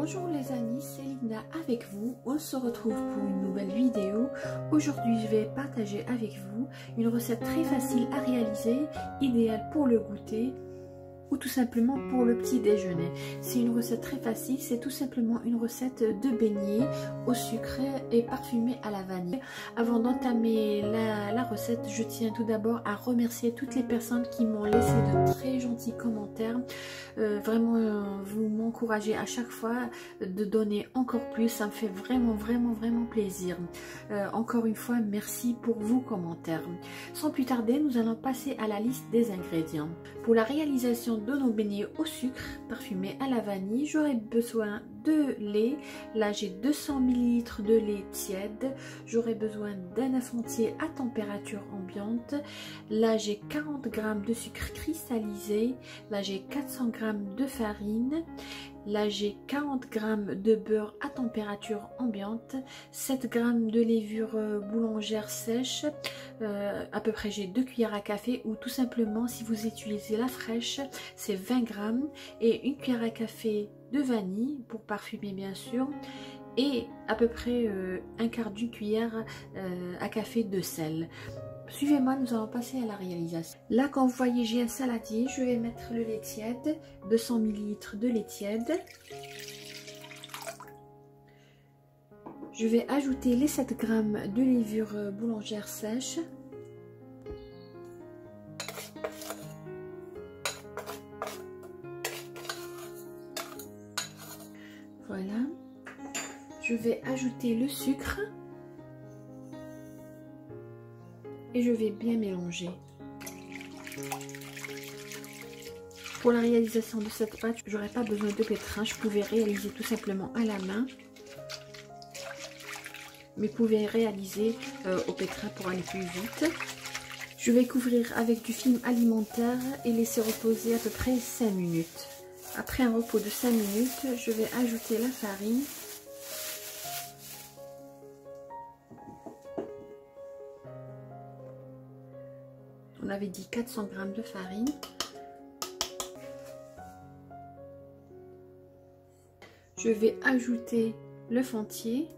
Bonjour les amis, c'est Linda avec vous. On se retrouve pour une nouvelle vidéo. Aujourd'hui, je vais partager avec vous une recette très facile à réaliser, idéale pour le goûter ou tout simplement pour le petit déjeuner. C'est une recette très facile, c'est tout simplement une recette de beignets au sucre et parfumé à la vanille. Avant d'entamer la recette, je tiens tout d'abord à remercier toutes les personnes qui m'ont laissé de très gentils commentaires. Vraiment, vous m'encouragez à chaque fois de donner encore plus, ça me fait vraiment plaisir. Encore une fois, merci pour vos commentaires. Sans plus tarder, nous allons passer à la liste des ingrédients. Pour la réalisation de nos beignets au sucre parfumés à la vanille, j'aurai besoin de lait. Là, j'ai 200 ml de lait tiède. J'aurai besoin d'un œuf entier à température ambiante. Là, j'ai 40 g de sucre cristallisé. Là, j'ai 400 g de farine. Là, j'ai 40 g de beurre à température ambiante, 7 g de levure boulangère sèche, à peu près j'ai 2 cuillères à café, ou tout simplement si vous utilisez la fraîche, c'est 20 g, et une cuillère à café de vanille pour parfumer bien sûr, et à peu près un quart d'une cuillère à café de sel. Suivez-moi, nous allons passer à la réalisation. Là, quand vous voyez, j'ai un saladier. Je vais mettre le lait tiède, 200 ml de lait tiède. Je vais ajouter les 7 g de levure boulangère sèche. Voilà. Je vais ajouter le sucre. Et je vais bien mélanger. Pour la réalisation de cette pâte, j'aurais pas besoin de pétrin. Je pouvais réaliser tout simplement à la main. Mais vous pouvez réaliser au pétrin pour aller plus vite. Je vais couvrir avec du film alimentaire et laisser reposer à peu près 5 minutes. Après un repos de 5 minutes, je vais ajouter la farine. On avait dit 400 g de farine. Je vais ajouter l'œuf entier.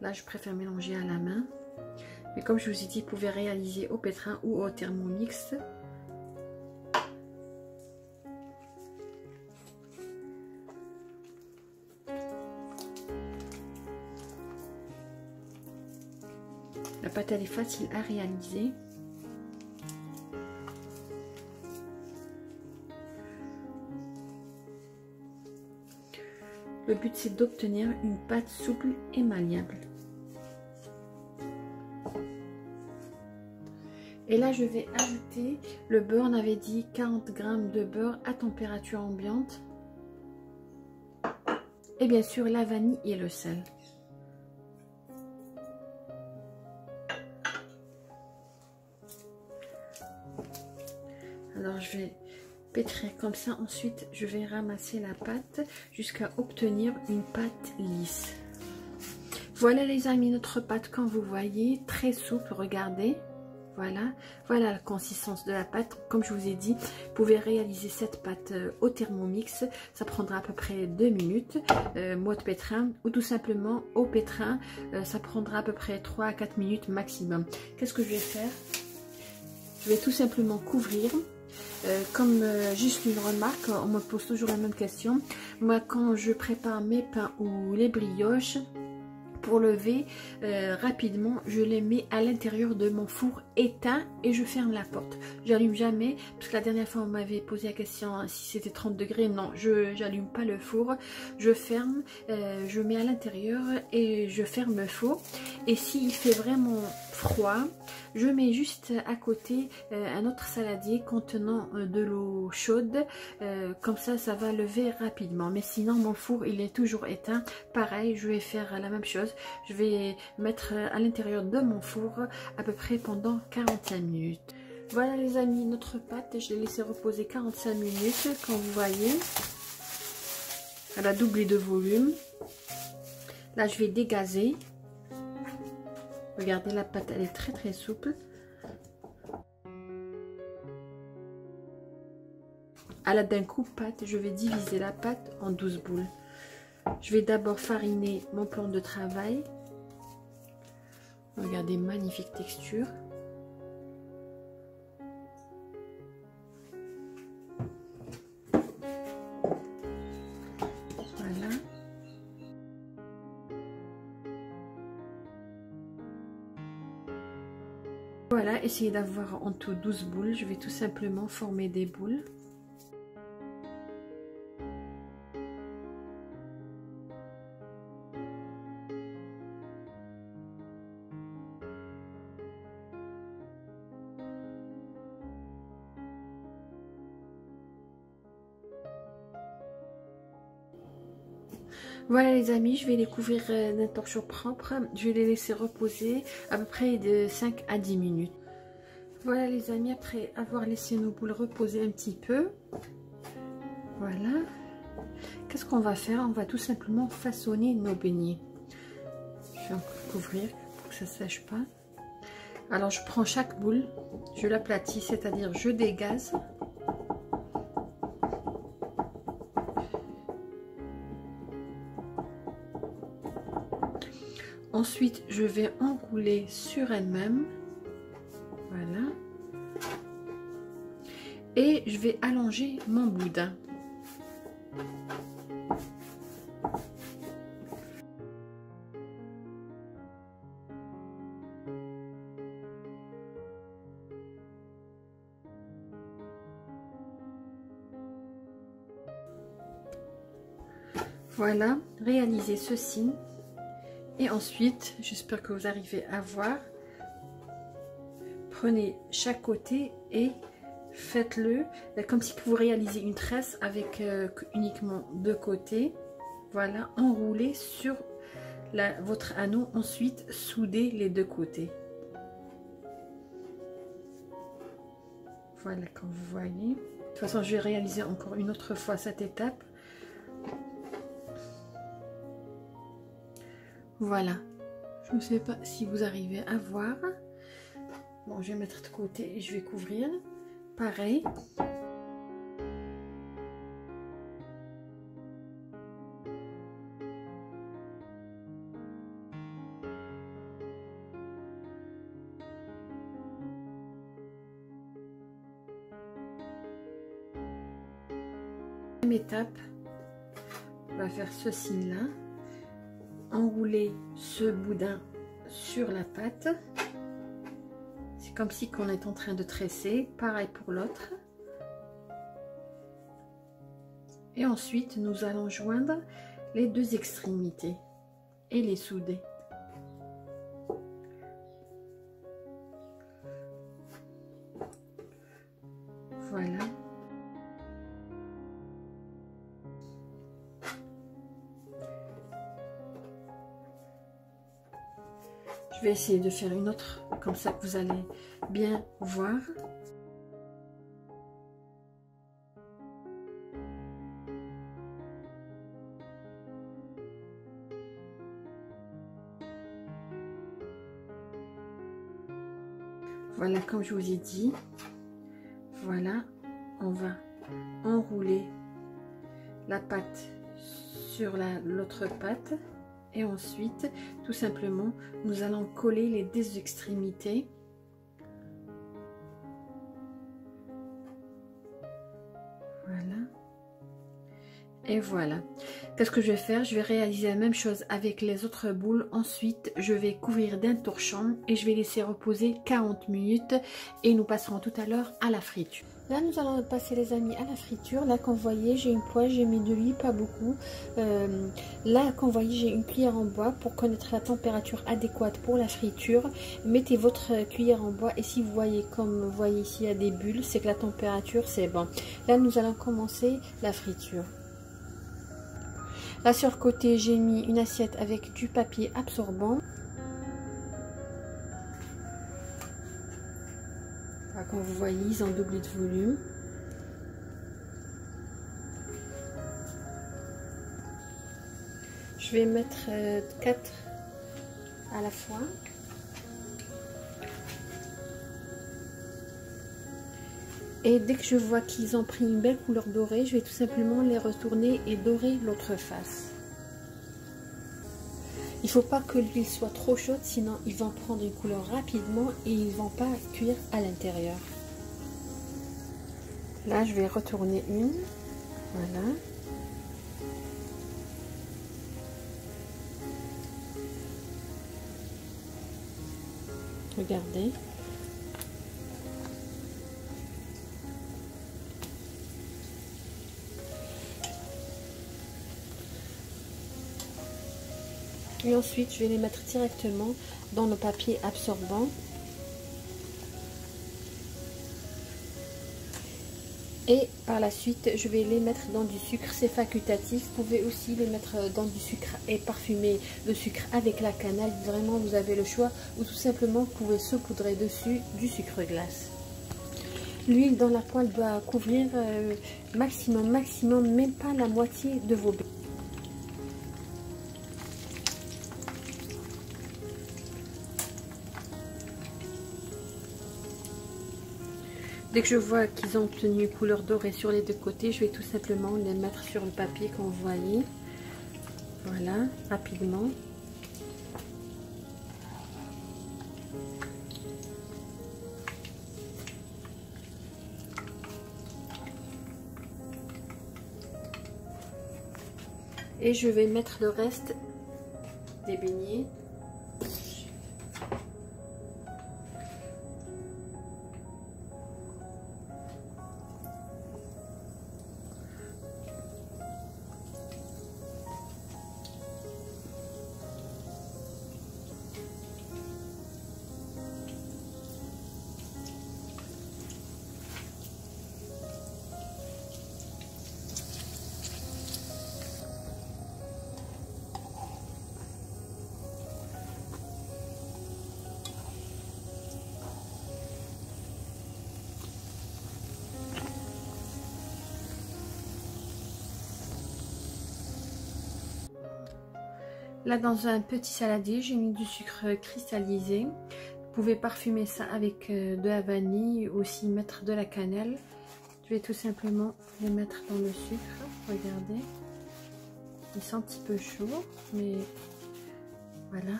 Là, je préfère mélanger à la main. Mais comme je vous ai dit, vous pouvez réaliser au pétrin ou au thermomix. La pâte, elle est facile à réaliser. Le but, c'est d'obtenir une pâte souple et malléable. Et là, je vais ajouter le beurre. On avait dit 40 g de beurre à température ambiante. Et bien sûr, la vanille et le sel. Alors, je vais pétrir comme ça. Ensuite, je vais ramasser la pâte jusqu'à obtenir une pâte lisse. Voilà les amis, notre pâte, quand vous voyez, très souple, regardez. Voilà la consistance de la pâte. Comme je vous ai dit, vous pouvez réaliser cette pâte au thermomix. Ça prendra à peu près 2 minutes. Mode pétrin ou tout simplement au pétrin. Ça prendra à peu près 3 à 4 minutes maximum. Qu'est-ce que je vais faire? Je vais tout simplement couvrir. Juste une remarque, on me pose toujours la même question. Moi, quand je prépare mes pains ou les brioches, pour lever rapidement, je les mets à l'intérieur de mon four éteint et je ferme la porte. J'allume jamais, parce que la dernière fois on m'avait posé la question si c'était 30 degrés. Non, je n'allume pas le four, je ferme, je mets à l'intérieur et je ferme le four. Et s'il fait vraiment froid, je mets juste à côté un autre saladier contenant de l'eau chaude, comme ça va lever rapidement. Mais sinon mon four il est toujours éteint. Pareil, je vais faire la même chose. Je vais mettre à l'intérieur de mon four à peu près pendant 45 minutes. Voilà les amis, notre pâte, je l'ai laissé reposer 45 minutes. Quand vous voyez, elle a doublé de volume. Là, je vais dégazer. Regardez, la pâte, elle est très souple. à l'aide d'un coupe-pâte, je vais diviser la pâte en 12 boules. Je vais d'abord fariner mon plan de travail. Regardez, magnifique texture. Voilà. Voilà, essayez d'avoir en tout 12 boules. Je vais tout simplement former des boules. Voilà les amis, je vais les couvrir d'un torchon propre. Je vais les laisser reposer à peu près de 5 à 10 minutes. Voilà les amis, après avoir laissé nos boules reposer un petit peu. Voilà. Qu'est-ce qu'on va faire? On va tout simplement façonner nos beignets. Je vais encore couvrir pour que ça ne sèche pas. Alors je prends chaque boule, je l'aplatis, c'est-à-dire je dégaze. Ensuite, je vais enrouler sur elle-même. Voilà. Et je vais allonger mon boudin. Voilà, réalisez ceci. Et ensuite, j'espère que vous arrivez à voir. Prenez chaque côté et faites-le comme si vous réalisez une tresse avec uniquement deux côtés. Voilà, enroulez sur votre anneau. Ensuite, soudez les deux côtés. Voilà, comme vous voyez. De toute façon, je vais réaliser encore une autre fois cette étape. Voilà, je ne sais pas si vous arrivez à voir. Bon, je vais mettre de côté et je vais couvrir. Pareil. Deuxième étape, on va faire ce signe-là. Enrouler ce boudin sur la pâte. C'est comme si on est en train de tresser. Pareil pour l'autre. Et ensuite, nous allons joindre les deux extrémités et les souder. Voilà. Je vais essayer de faire une autre, comme ça que vous allez bien voir. Voilà, comme je vous ai dit, voilà, on va enrouler la pâte sur l'autre pâte. Et ensuite, tout simplement, nous allons coller les deux extrémités. Voilà. Et voilà. Qu'est-ce que je vais faire? Je vais réaliser la même chose avec les autres boules. Ensuite, je vais couvrir d'un torchon et je vais laisser reposer 40 minutes. Et nous passerons tout à l'heure à la friture. Là, nous allons passer, les amis, à la friture. Là, comme vous voyez, j'ai une poêle, j'ai mis de l'huile, pas beaucoup. Là, comme vous voyez, j'ai une cuillère en bois pour connaître la température adéquate pour la friture. Mettez votre cuillère en bois et si vous voyez, comme vous voyez ici, il y a des bulles, c'est que la température, c'est bon. Là, nous allons commencer la friture. Là, sur le côté, j'ai mis une assiette avec du papier absorbant. Comme vous voyez, ils ont doublé de volume. Je vais mettre 4 à la fois. Et dès que je vois qu'ils ont pris une belle couleur dorée, je vais tout simplement les retourner et dorer l'autre face. Il ne faut pas que l'huile soit trop chaude, sinon ils vont prendre une couleur rapidement et ils ne vont pas cuire à l'intérieur. Là, je vais retourner une. Voilà. Regardez. Et ensuite, je vais les mettre directement dans le papier absorbant. Et par la suite, je vais les mettre dans du sucre, c'est facultatif. Vous pouvez aussi les mettre dans du sucre et parfumer le sucre avec la cannelle. Vraiment, vous avez le choix. Ou tout simplement, vous pouvez saupoudrer dessus du sucre glace. L'huile dans la poêle doit couvrir maximum, même pas la moitié de vos beignets. Dès que je vois qu'ils ont obtenu une couleur dorée sur les deux côtés, je vais tout simplement les mettre sur le papier comme vous voyez. Voilà, rapidement. Et je vais mettre le reste des beignets. Là, dans un petit saladier, j'ai mis du sucre cristallisé. Vous pouvez parfumer ça avec de la vanille, aussi mettre de la cannelle. Je vais tout simplement les mettre dans le sucre. Regardez. Ils sont un petit peu chauds, mais voilà.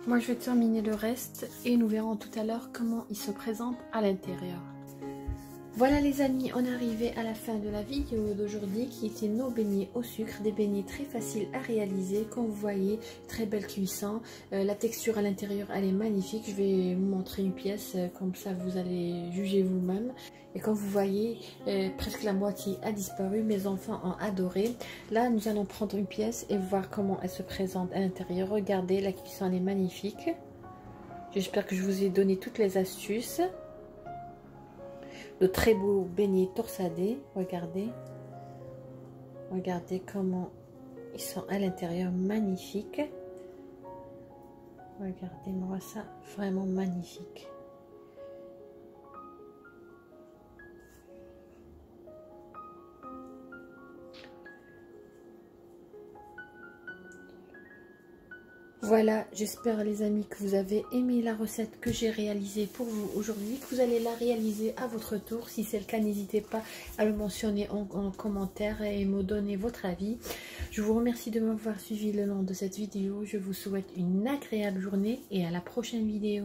Moi, je vais terminer le reste et nous verrons tout à l'heure comment il se présente à l'intérieur. Voilà les amis, on est arrivé à la fin de la vidéo d'aujourd'hui qui était nos beignets au sucre, des beignets très faciles à réaliser, comme vous voyez, très belle cuisson, la texture à l'intérieur elle est magnifique, je vais vous montrer une pièce, comme ça vous allez juger vous-même. Et comme vous voyez, presque la moitié a disparu, mes enfants ont adoré. Là nous allons prendre une pièce et voir comment elle se présente à l'intérieur. Regardez, la cuisson elle est magnifique, j'espère que je vous ai donné toutes les astuces. De très beaux beignets torsadés, regardez. Regardez comment ils sont à l'intérieur, magnifiques. Regardez-moi ça, vraiment magnifique. Voilà, j'espère les amis que vous avez aimé la recette que j'ai réalisée pour vous aujourd'hui, que vous allez la réaliser à votre tour. Si c'est le cas, n'hésitez pas à le mentionner en commentaire et me donner votre avis. Je vous remercie de m'avoir suivi le long de cette vidéo. Je vous souhaite une agréable journée et à la prochaine vidéo.